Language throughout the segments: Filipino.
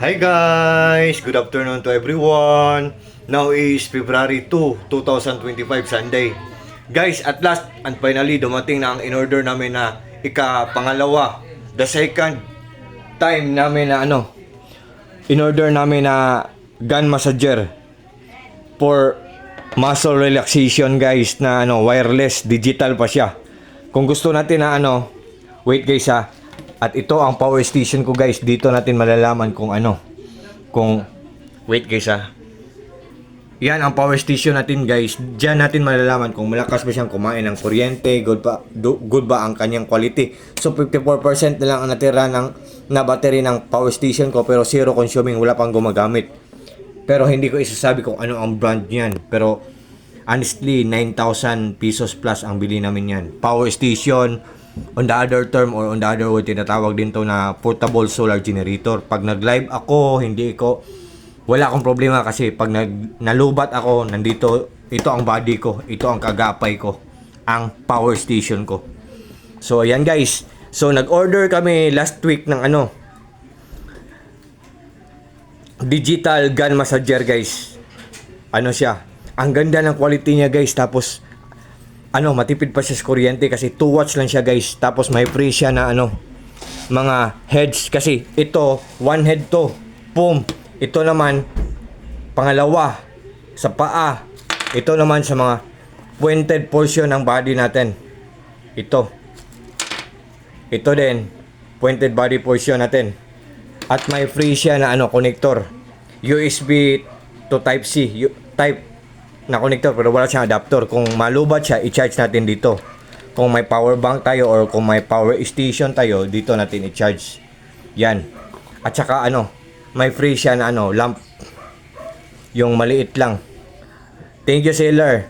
Hi guys! Good afternoon to everyone. Now is February 2, 2025, Sunday. Guys, at last and finally dumating na ang in-order namin na ika-pangalawa. The second time namin na in-order namin na gun massager for muscle relaxation guys na wireless, digital pa siya. Kung gusto natin na wait guys at ito ang power station ko guys. Dito natin malalaman kung wait guys yan ang power station natin guys. Diyan natin malalaman kung malakas ba siyang kumain ng kuryente, good ba ang kanyang quality. So 54% na lang ang natira na battery ng power station ko, pero zero consuming, wala pang gumagamit. Pero hindi ko isasabi kung ano ang brand niyan. Pero honestly, 9,000 pesos plus ang bili namin yan. Power station, on the other term or on the other word, tinatawag din to na portable solar generator. Pag nag-live ako, wala akong problema kasi pag nalubat ako, nandito, ito ang body ko, ito ang kagapay ko, ang power station ko. So ayan guys, so nag-order kami last week ng digital gun massager guys. Siya, ang ganda ng quality niya guys, tapos matipid pa siya sa kuryente kasi 2 watts lang siya guys. Tapos may free siya na mga heads kasi ito, one head to. Boom. Ito naman pangalawa sa paa. Ito naman sa mga pointed portion ng body natin. Ito din pointed body portion natin. At may free siya na connector. USB to type C, type na connector, pero wala siyang adapter. Kung malubat siya, i-charge natin dito. Kung may power bank tayo or kung may power station tayo, dito natin i-charge. Yan. At saka may free siya na lamp. Yung maliit lang. Thank you seller.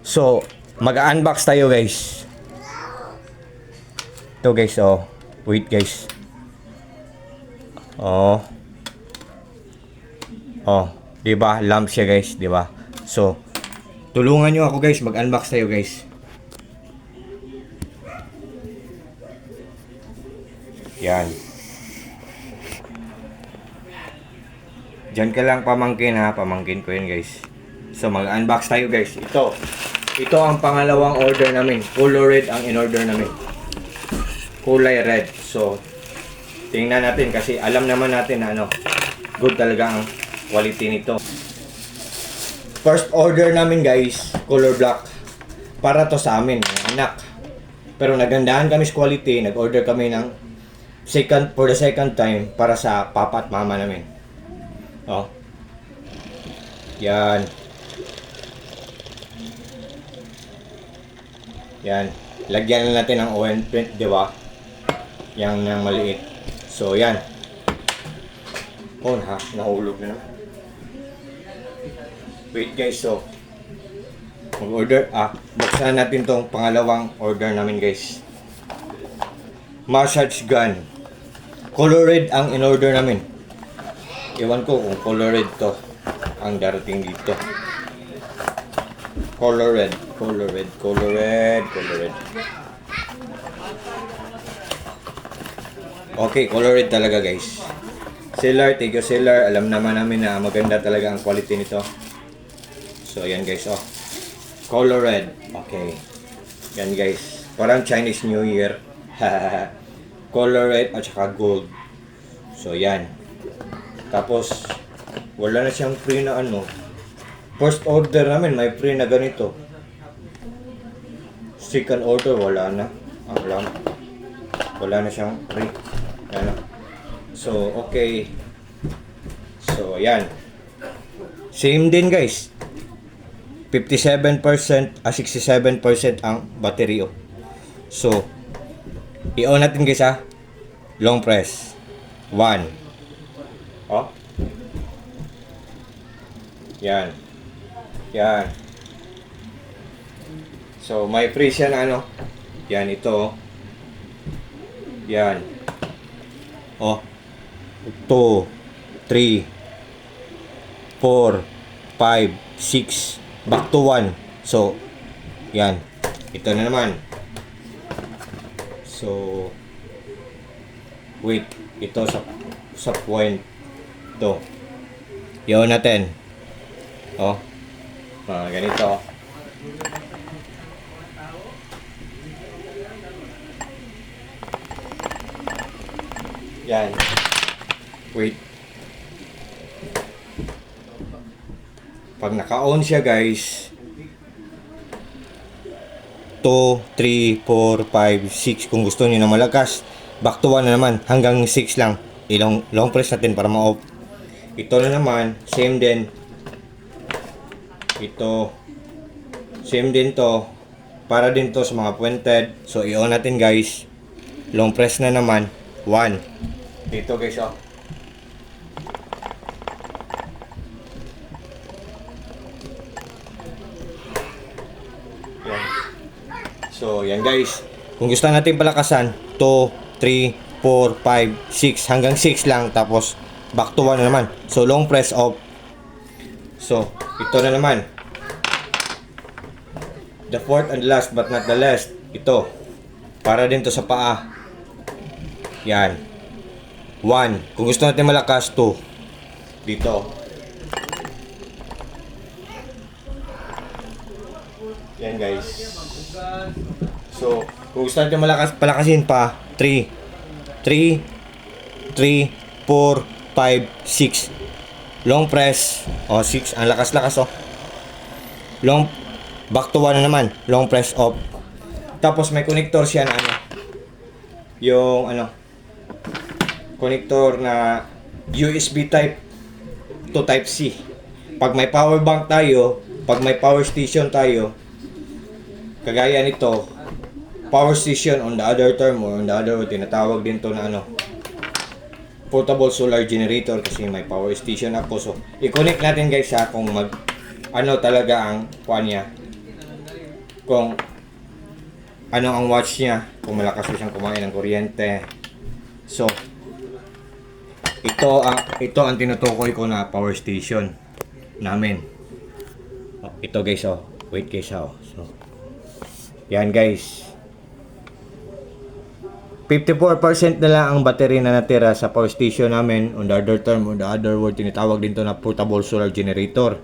So, mag-unbox tayo guys. Ito guys, wait guys. Diba? Lamp siya guys, diba? So, tulungan nyo ako guys, mag-unbox tayo guys. Yan. Diyan ka lang pamangkin pamangkin ko yun guys. So, mag-unbox tayo guys. Ito ang pangalawang order namin. Color red ang in-order namin. Kulay red. So, tingnan natin kasi alam naman natin na good talaga ang quality nito. First order namin guys, color black. Para to sa amin, anak. Pero nagandahan kami sa quality, nag-order kami ng for the second time para sa papa at mama namin. Yan. Yan. Lagyan na natin ng ointment, di ba? Yang nang maliit. So yan. Nahulog na naman. Wait guys, so mag-order, buksan natin tong pangalawang order namin guys. Massage gun. Color red ang in-order namin. Ewan ko kung color red to ang darating dito. Color red. Okay, color red talaga guys. Seller, thank you seller. Alam naman namin na maganda talaga ang quality nito. So, ayan guys, color red. Okay. Yan guys. Parang Chinese New Year. Color red at saka gold. So, yan. Tapos, wala na siyang free na First order namin, may free na ganito. Second order, wala na. Wala na siyang free. So, okay. So, ayan. Same din guys. 57%, 67% ang battery. So, i-on natin guys long press. 1. Yan. So, may free siya na yan, ito. Yan. 2, 3, 4, 5, 6, back to 1. So, yan. Ito na naman. So, wait. Ito sa sa point. To. Iyon natin. Oh. Ganito. Yan. Wait. Pag naka-on siya guys, 2, 3, 4, 5, 6. Kung gusto niyo na malakas, back to 1 na naman. Hanggang 6 lang. Long press natin para ma-off. Ito na naman, same din. Ito. Same din to. Para din to sa mga pointed. So, i-on natin guys. Long press na naman. 1. Dito guys, oh. Yan. So, yan guys. Kung gusto natin palakasan, 2, 3, 4, 5, 6. Hanggang 6 lang. Tapos, back to 1 na naman. So, long press off. So, ito na naman. The fourth and last but not the last. Ito. Para din to sa paa. Yan. 1. Kung gusto natin malakas, 2. Dito. Yan guys. So, kung gusto natin palakasin pa, 3. 3, 3, 4, 5, 6. Long press. 6. Ang lakas-lakas, back to 1 na naman. Long press off. Tapos may connector siya na yung connector na USB type to type C. Pag may power bank tayo, pag may power station tayo, kagaya nito, power station on the other term or on the other word, tinatawag din to na portable solar generator kasi may power station ako. So, i-connect natin guys kung talaga ang niya. Kung ang watch niya, kung malakas siyang kumain ng kuryente. So, ito ang tinutukoy ko na power station namin. Ito guys, wait guys, So, yan guys. 54% na lang ang battery na natira sa power station namin. On the other term, on the other word, tinatawag din to na portable solar generator.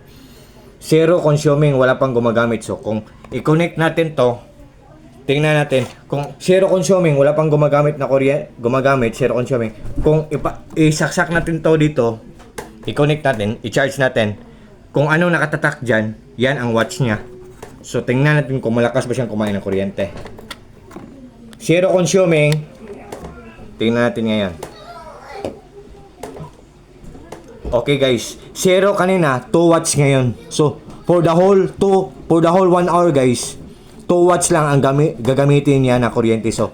Zero consuming, wala pang gumagamit. So, kung i-connect natin to, tingnan natin. Kung zero consuming, wala pang gumagamit na gumagamit, zero consuming. Kung isaksak natin to dito, i-connect natin, i-charge natin. Kung anong nakatatak dyan, yan ang watch niya. So, tingnan natin kung malakas ba siyang kumain ng kuryente. Zero consuming. Tingnan natin ngayon. Okay guys, 0 kanina, 2 watts ngayon. So, for the whole 1 hour guys, 2 watts lang ang gagamitin niya na kuryente. So,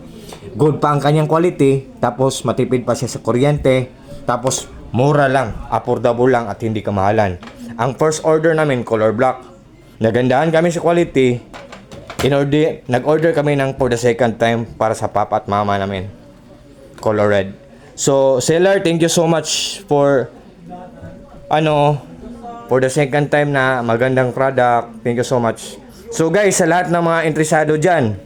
good pa ang kanyang quality, tapos matipid pa siya sa kuryente, tapos mura lang, affordable lang at hindi kamahalan. Ang first order namin, color black. Nagandahan kami sa quality. Nag-order kami for the second time para sa papa at mama namin. Color red. So, seller, thank you so much for for the second time na magandang product. Thank you so much. So guys, sa lahat ng mga interesado dyan,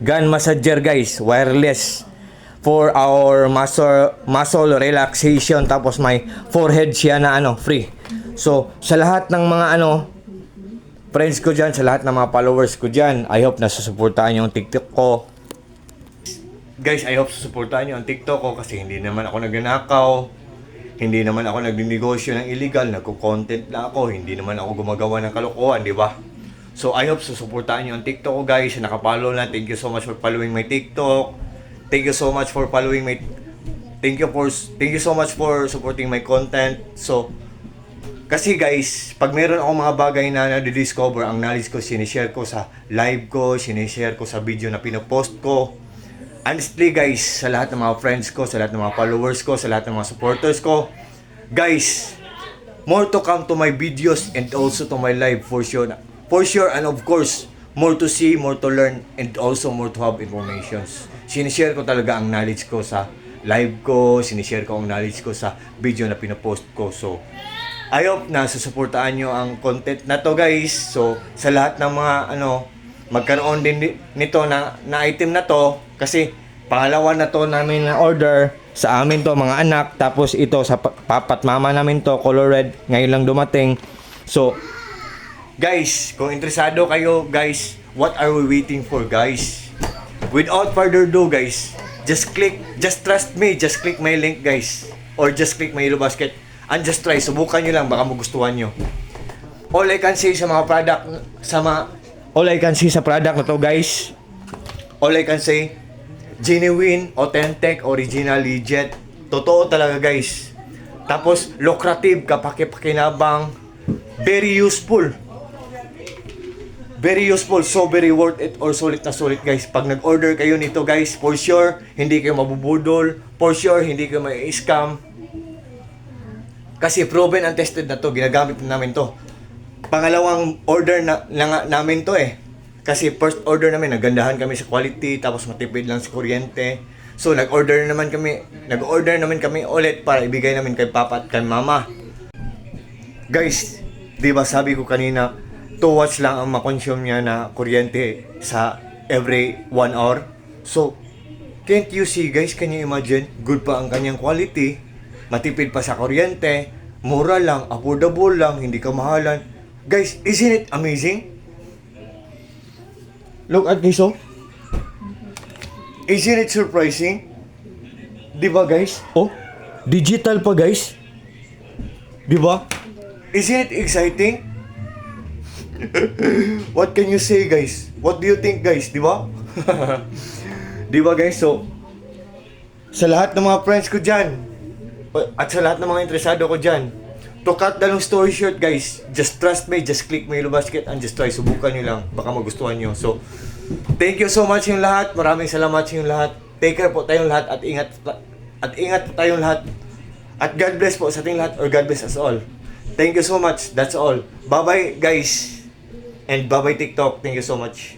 gun massager guys, wireless for our muscle relaxation, tapos may forehead siya na free. So sa lahat ng mga friends ko dyan, sa lahat ng mga followers ko dyan, I hope na susuportahan nyo ang TikTok ko. Guys, I hope susuportahan nyo ang TikTok ko kasi hindi naman ako nagnanakaw. Hindi naman ako nagninegosyo ng illegal, nagko-content na ako, hindi naman ako gumagawa ng kalokohan, di ba? So I hope susuportahan niyo ang TikTok ko guys, nakapollow na. Thank you so much for following my TikTok. Thank you so much for following my Thank you so much for supporting my content. So kasi guys, pag meron akong mga bagay na na-discover, ang knowledge ko sinishare ko sa live ko, sinishare ko sa video na pinopost ko. Honestly guys, sa lahat ng mga friends ko, sa lahat ng mga followers ko, sa lahat ng mga supporters ko, guys, more to come to my videos and also to my live for sure. For sure, and of course, more to see, more to learn, and also more to have informations. Sinishare ko talaga ang knowledge ko sa live ko, sinishare ko ang knowledge ko sa video na pinopost ko. So, I hope na susuportaan nyo ang content na to guys. So, sa lahat ng mga magkaroon din nito na item na to, kasi pangalawa na to namin na order. Sa amin to mga anak, tapos ito sa papat mama namin to, color red, ngayon lang dumating. So, guys, kung interesado kayo, guys, what are we waiting for, guys? Without further ado, guys, just trust me, just click my link, guys. Or just click my Yellow Basket and just try, subukan nyo lang, baka magustuhan nyo. All I can say sa mga product, all I can say sa product na to, guys, all I can say, genuine, authentic, original, legit. Totoo talaga, guys. Tapos, lucrative, kapaki-pakinabang, very useful. Very useful, so very worth it or sulit na sulit, guys. Pag nag-order kayo nito, guys, for sure, hindi kayo mabubudol. For sure, hindi kayo mai-scam. Kasi proven and tested na to, ginagamit na namin to. Pangalawang order na namin to eh. Kasi first order namin, nagandahan kami sa quality, tapos matipid lang sa kuryente. So nag-order naman kami ulit para ibigay namin kay papa at kay mama. Guys, di ba sabi ko kanina, 2 watts lang ang makonsume niya na kuryente sa every 1 hour. So, can't you see guys, can you imagine? Good pa ang kanyang quality, matipid pa sa kuryente, mura lang, affordable lang, hindi ka mahalan. Guys, isn't it amazing? Look at this, oh. Isn't it surprising? Di ba, guys? Oh, digital pa, guys. Di ba? Isn't it exciting? What can you say, guys? What do you think, guys? Di ba? Di ba, guys? So, sa lahat ng mga friends ko dyan, at sa lahat ng mga interesado ko dyan, to cut the long story short, guys, just trust me, just click my Yellow Basket and just try, subukan nyo lang, baka magustuhan nyo. So, thank you so much yung lahat, maraming salamat yung lahat. Take care po tayong lahat at ingat po tayong lahat. At God bless po sa ating lahat, or God bless us all. Thank you so much, that's all. Bye-bye guys, and bye-bye TikTok, thank you so much.